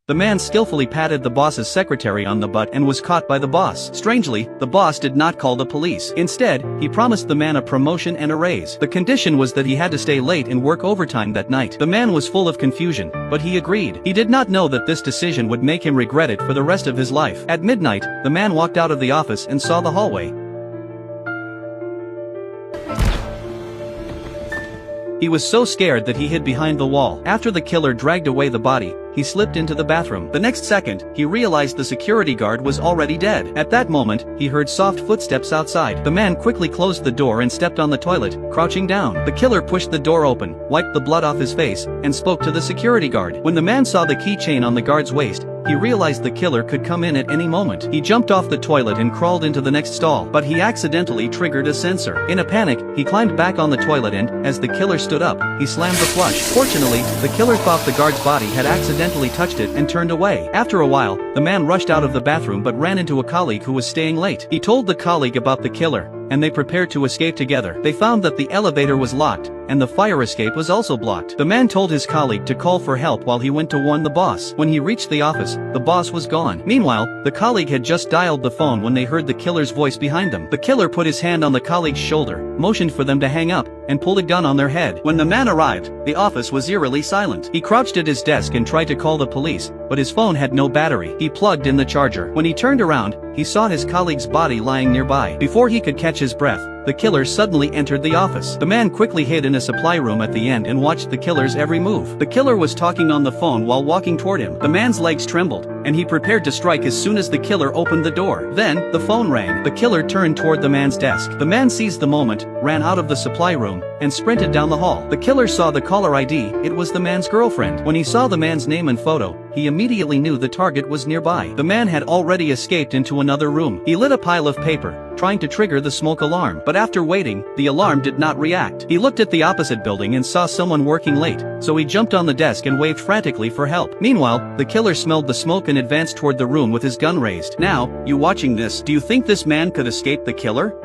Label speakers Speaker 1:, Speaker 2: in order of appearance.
Speaker 1: The man skillfully patted the boss's secretary on the butt and was caught by the boss. Strangely, the boss did not call the police. Instead, he promised the man a promotion and a raise. The condition was that he had to stay late and work overtime that night. The man was full of confusion, but he agreed. He did not know that this decision would make him regret it for the rest of his life. At midnight, the man walked out of the office and saw the hallway. He was so scared that he hid behind the wall. After the killer dragged away the body, he slipped into the bathroom. The next second, he realized the security guard was already dead. At that moment, he heard soft footsteps outside. The man quickly closed the door and stepped on the toilet, crouching down. The killer pushed the door open, wiped the blood off his face, and spoke to the security guard. When the man saw the keychain on the guard's waist, he realized the killer could come in at any moment. He jumped off the toilet and crawled into the next stall, but he accidentally triggered a sensor. In a panic, he climbed back on the toilet and, as the killer stood up, he slammed the flush. Fortunately, the killer thought the guard's body had accidentally touched it and turned away. After a while, the man rushed out of the bathroom but ran into a colleague who was staying late. He told the colleague about the killer, and they prepared to escape together. They found that the elevator was locked, and the fire escape was also blocked. The man told his colleague to call for help while he went to warn the boss. When he reached the office, the boss was gone. Meanwhile, the colleague had just dialed the phone when they heard the killer's voice behind them. The killer put his hand on the colleague's shoulder, motioned for them to hang up, and pulled a gun on their head. When the man arrived, the office was eerily silent. He crouched at his desk and tried to call the police, but his phone had no battery. He plugged in the charger. When he turned around, he saw his colleague's body lying nearby. Before he could catch his breath, the killer suddenly entered the office. The man quickly hid in a supply room at the end and watched the killer's every move. The killer was talking on the phone while walking toward him. The man's legs trembled, and he prepared to strike as soon as the killer opened the door. Then, the phone rang. The killer turned toward the man's desk. The man seized the moment, ran out of the supply room, and sprinted down the hall. The killer saw the caller ID. It was the man's girlfriend. When he saw the man's name and photo, he immediately knew the target was nearby. The man had already escaped into another room. He lit a pile of paper, trying to trigger the smoke alarm, but after waiting, the alarm did not react. He looked at the opposite building and saw someone working late, so he jumped on the desk and waved frantically for help. Meanwhile, the killer smelled the smoke and advanced toward the room with his gun raised. Now, you watching this, do you think this man could escape the killer?